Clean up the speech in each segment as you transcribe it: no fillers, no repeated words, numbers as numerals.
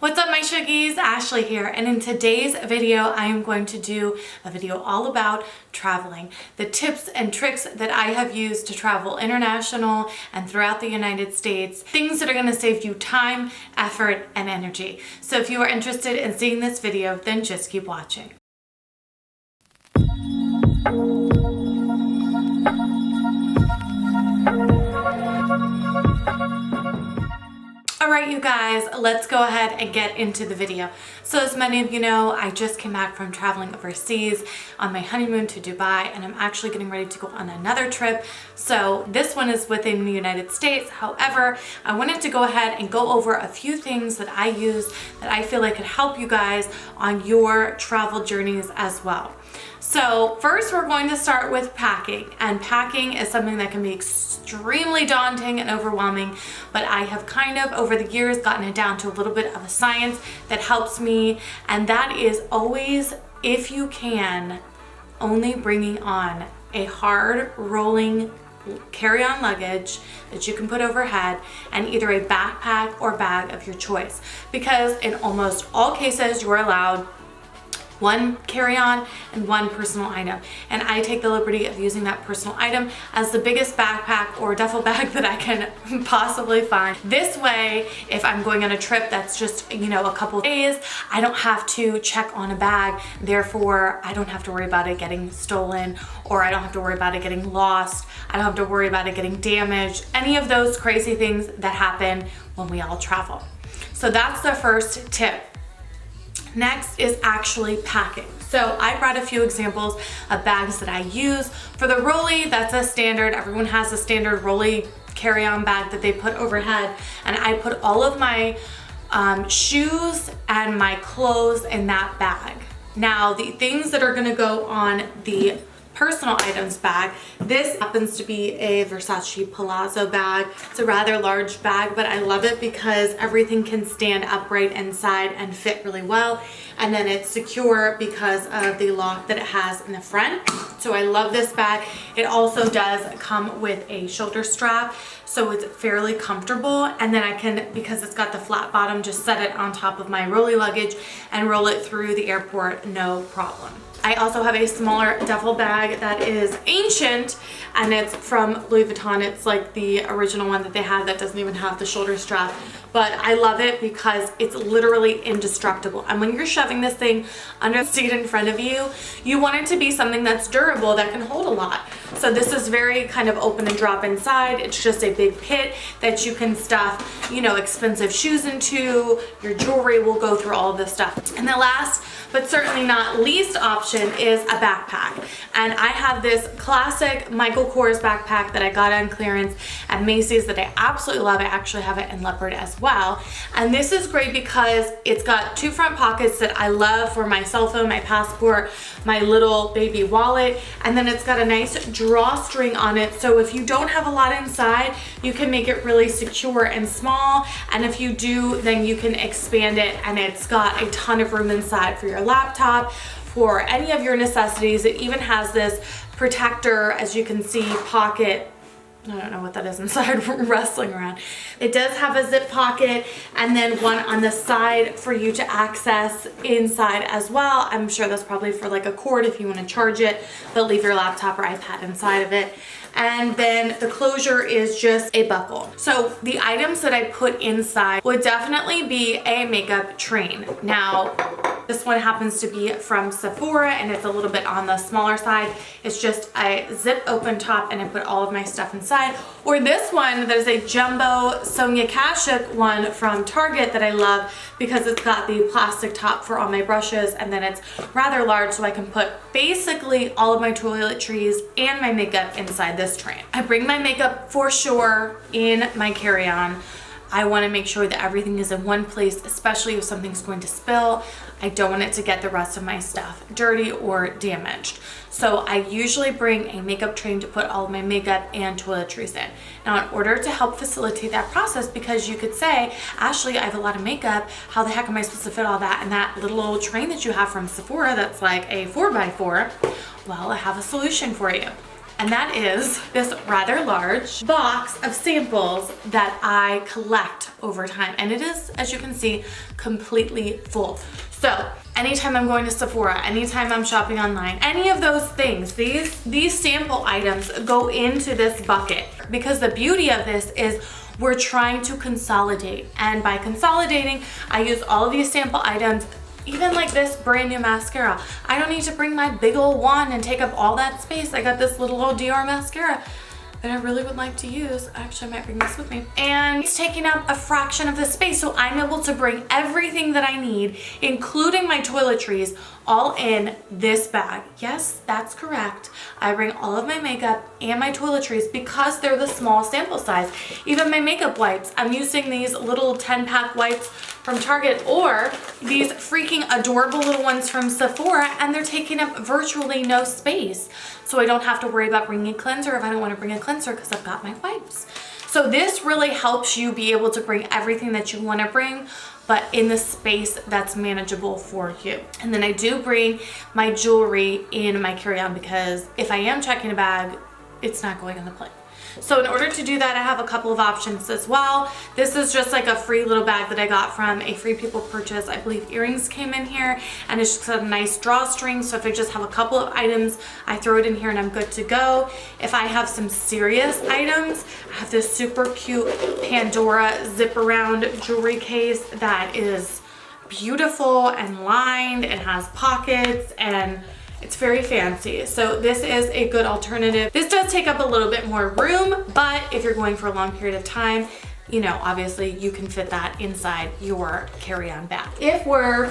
What's up my Shuggies? Ashley here, and in today's video I am going to do a video all about traveling. The tips and tricks that I have used to travel international and throughout the United States. Things that are going to save you time, effort, and energy. So if you are interested in seeing this video, then just keep watching. Alright you guys, let's go ahead and get into the video. So as many of you know, I just came back from traveling overseas on my honeymoon to Dubai, and I'm actually getting ready to go on another trip. So this one is within the United States. However, I wanted to go ahead and go over a few things that I use that I feel like could help you guys on your travel journeys as well. So first we're going to start with packing, and packing is something that can be extremely daunting and overwhelming, but I have kind of over the years gotten it down to a little bit of a science that helps me, and that is always, if you can, only bringing on a hard rolling carry-on luggage that you can put overhead and either a backpack or bag of your choice, because in almost all cases you're allowed one carry-on and one personal item, and I take the liberty of using that personal item as the biggest backpack or duffel bag that I can possibly find. This way, if I'm going on a trip that's just, you know, a couple days, I don't have to check on a bag, therefore I don't have to worry about it getting stolen, or I don't have to worry about it getting lost, I don't have to worry about it getting damaged, any of those crazy things that happen when we all travel. So that's the first tip. Next is actually packing. So I brought a few examples of bags that I use. For the rolly, that's a standard. Everyone has a standard rolly carry-on bag that they put overhead, and I put all of my shoes and my clothes in that bag. Now, the things that are gonna go on the personal items bag, this happens to be a Versace palazzo bag. It's a rather large bag, but I love it because everything can stand upright inside and fit really well, and then it's secure because of the lock that it has in the front. So I love this bag. It also does come with a shoulder strap, so it's fairly comfortable, and then I can, because it's got the flat bottom, just set it on top of my rolly luggage and roll it through the airport, no problem. I also have a smaller duffel bag that is ancient, and it's from Louis Vuitton. It's like the original one that they have that doesn't even have the shoulder strap, but I love it because it's literally indestructible. And when you're shoving this thing under the seat in front of you, you want it to be something that's durable, that can hold a lot. So this is very kind of open and drop inside. It's just a big pit that you can stuff, you know, expensive shoes into. Your jewelry will go through all of this stuff. And the last, but certainly not least option is a backpack. And I have this classic Michael Kors backpack that I got on clearance at Macy's that I absolutely love. I actually have it in leopard as well. And this is great because it's got two front pockets that I love for my cell phone, my passport, my little baby wallet, and then it's got a nice drawstring on it. So if you don't have a lot inside, you can make it really secure and small. And if you do, then you can expand it, and it's got a ton of room inside for your laptop, for any of your necessities. It even has this protector, as you can see, pocket. I don't know what that is inside, wrestling around. It does have a zip pocket, and then one on the side for you to access inside as well. I'm sure that's probably for like a cord if you want to charge it, but leave your laptop or iPad inside of it. And then the closure is just a buckle. So the items that I put inside would definitely be a makeup train. Now, this one happens to be from Sephora, and it's a little bit on the smaller side. It's just a zip open top, and I put all of my stuff inside. Or this one, there's a jumbo Sonia Kashuk one from Target that I love because it's got the plastic top for all my brushes, and then it's rather large, so I can put basically all of my toiletries and my makeup inside this train. I bring my makeup for sure in my carry-on. I want to make sure that everything is in one place, especially if something's going to spill. I don't want it to get the rest of my stuff dirty or damaged. So I usually bring a makeup train to put all of my makeup and toiletries in. Now, in order to help facilitate that process, because you could say, Ashley, I have a lot of makeup, how the heck am I supposed to fit all that in that little old train that you have from Sephora that's like a 4x4? Well, I have a solution for you. and that is this rather large box of samples that I collect over time. And it is, as you can see, completely full. So anytime I'm going to Sephora, anytime I'm shopping online, any of those things, these sample items go into this bucket, because the beauty of this is we're trying to consolidate. And by consolidating, I use all of these sample items. Even like this brand new mascara, I don't need to bring my big old wand and take up all that space. I got this little old Dior mascara that I really would like to use. Actually, I might bring this with me. And it's taking up a fraction of the space, so I'm able to bring everything that I need, including my toiletries, all in this bag. Yes, that's correct. I bring all of my makeup and my toiletries because they're the small sample size. Even my makeup wipes, I'm using these little 10-pack wipes from Target or these freaking adorable little ones from Sephora, and they're taking up virtually no space. So I don't have to worry about bringing a cleanser if I don't want to bring a cleanser because I've got my wipes. So this really helps you be able to bring everything that you want to bring, but in the space that's manageable for you. And then I do bring my jewelry in my carry-on because if I am checking a bag, it's not going on the plane. So in order to do that, I have a couple of options as well. This is just like a free little bag that I got from a Free People purchase. I believe earrings came in here, and it's just a nice drawstring. So if I just have a couple of items, I throw it in here and I'm good to go. If I have some serious items, I have this super cute Pandora zip around jewelry case that is beautiful and lined and has pockets, and it's very fancy. So this is a good alternative. This does take up a little bit more room, but if you're going for a long period of time, you know, obviously you can fit that inside your carry-on bag. If we're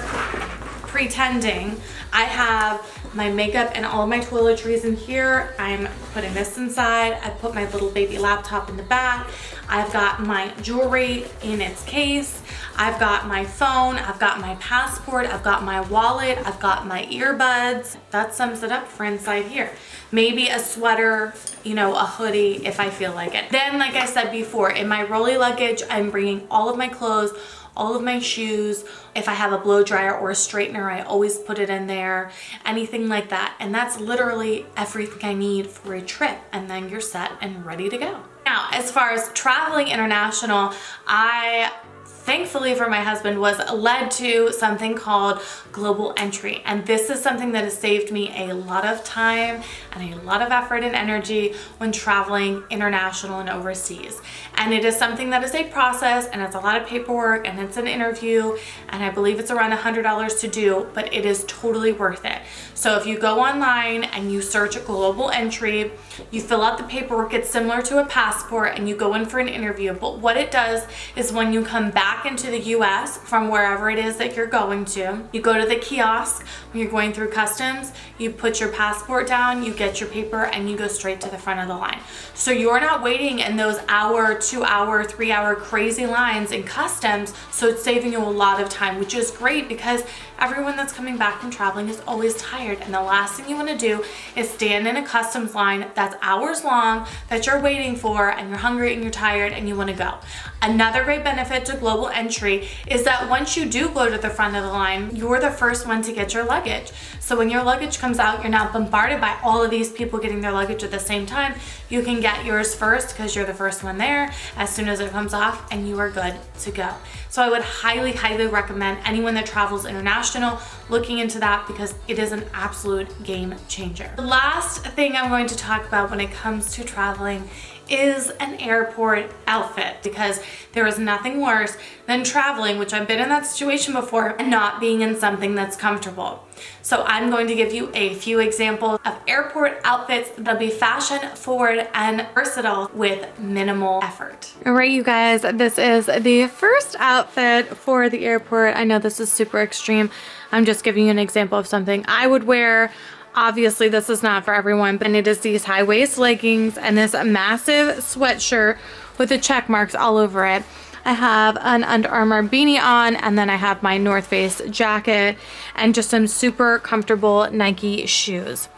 pretending I have my makeup and all of my toiletries in here, I'm putting this inside. I put my little baby laptop in the back. I've got my jewelry in its case. I've got my phone, I've got my passport, I've got my wallet, I've got my earbuds. That sums it up for inside here. Maybe a sweater, you know, a hoodie if I feel like it. Then, like I said before, in my rolly luggage, I'm bringing all of my clothes, all of my shoes. If I have a blow dryer or a straightener, I always put it in there, anything like that. And that's literally everything I need for a trip. And then you're set and ready to go. Now, as far as traveling international, I thankfully for my husband was led to something called Global Entry, and this is something that has saved me a lot of time and a lot of effort and energy when traveling international and overseas. And it is something that is a process, and it's a lot of paperwork, and it's an interview, and I believe it's around $100 to do, but it is totally worth it. So if you go online and you search Global Entry, you fill out the paperwork, it's similar to a passport, and you go in for an interview. But what it does is when you come back into the US from wherever it is that you're going to, you go to the kiosk when you're going through customs, you put your passport down, you get your paper, and you go straight to the front of the line. So you're not waiting in those hour, 2 hour, 3 hour crazy lines in customs. So it's saving you a lot of time, which is great because everyone that's coming back from traveling is always tired. And the last thing you want to do is stand in a customs line that's hours long that you're waiting for, and you're hungry and you're tired and you want to go. Another great benefit to Global Entry is that once you do go to the front of the line, you're the first one to get your luggage. So when your luggage comes out, you're not bombarded by all of these people getting their luggage at the same time. You can get yours first because you're the first one there as soon as it comes off, and you are good to go. So I would highly, highly recommend anyone that travels international looking into that because it is an absolute game changer. The last thing I'm going to talk about when it comes to traveling is an airport outfit, because there is nothing worse than traveling, which I've been in that situation before, and not being in something that's comfortable. So I'm going to give you a few examples of airport outfits that'll be fashion forward and versatile with minimal effort. All right, you guys, this is the first outfit for the airport. I know this is super extreme. I'm just giving you an example of something I would wear. Obviously, this is not for everyone, but it is these high waist leggings and this massive sweatshirt with the check marks all over it. I have an Under Armour beanie on, and then I have my North Face jacket and just some super comfortable Nike shoes.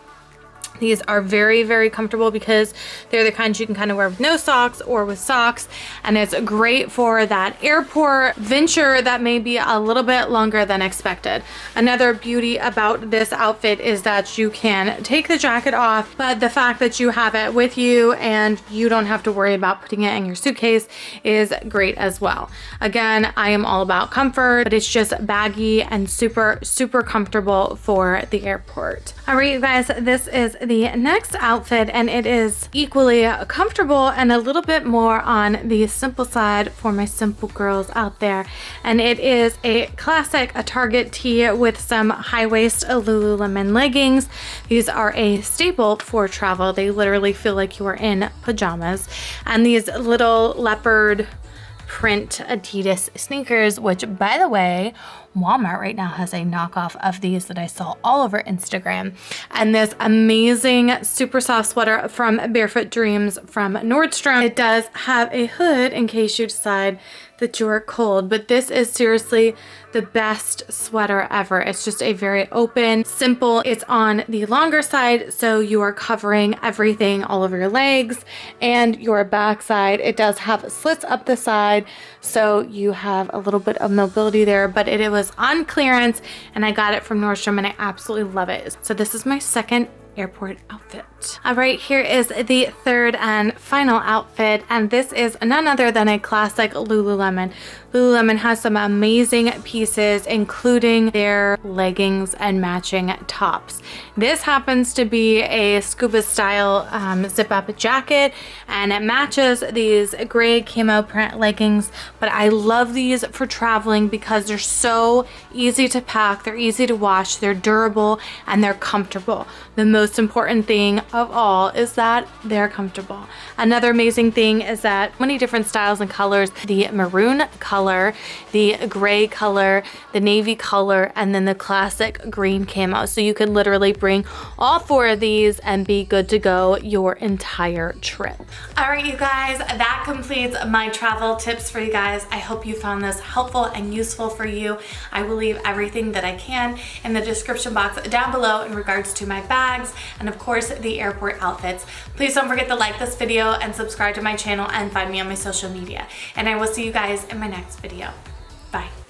These are very, very comfortable because they're the kinds you can kind of wear with no socks or with socks. And it's great for that airport venture that may be a little bit longer than expected. Another beauty about this outfit is that you can take the jacket off, but the fact that you have it with you and you don't have to worry about putting it in your suitcase is great as well. Again, I am all about comfort, but it's just baggy and super, super comfortable for the airport. All right, you guys, this is the next outfit, and it is equally comfortable and a little bit more on the simple side for my simple girls out there. And it is a classic, a Target tee with some high-waist Lululemon leggings. These are a staple for travel. They literally feel like you are in pajamas. And these little leopard print Adidas sneakers, which, by the way, Walmart right now has a knockoff of these that I saw all over Instagram. And this amazing super soft sweater from Barefoot Dreams from Nordstrom. It does have a hood in case you decide that you are cold, but this is seriously the best sweater ever. It's just a very open, simple. It's on the longer side, so you are covering everything all over your legs and your back side. It does have slits up the side, so you have a little bit of mobility there, but it was on clearance and I got it from Nordstrom and I absolutely love it. So this is my second airport outfit. All right, here is the third and final outfit, and this is none other than a classic Lululemon. Lululemon has some amazing pieces, including their leggings and matching tops. This happens to be a scuba style zip up jacket, and it matches these gray camo print leggings, but I love these for traveling because they're so easy to pack, they're easy to wash, they're durable, and they're comfortable. The most important thing of all is that they're comfortable. Another amazing thing is that many different styles and colors, the maroon color, the gray color, the navy color, and then the classic green camo. So you can literally bring all four of these and be good to go your entire trip. All right, you guys, that completes my travel tips for you guys. I hope you found this helpful and useful for you. I will leave everything that I can in the description box down below in regards to my bags and of course the airport outfits. Please don't forget to like this video and subscribe to my channel and find me on my social media. And I will see you guys in my next video. Bye.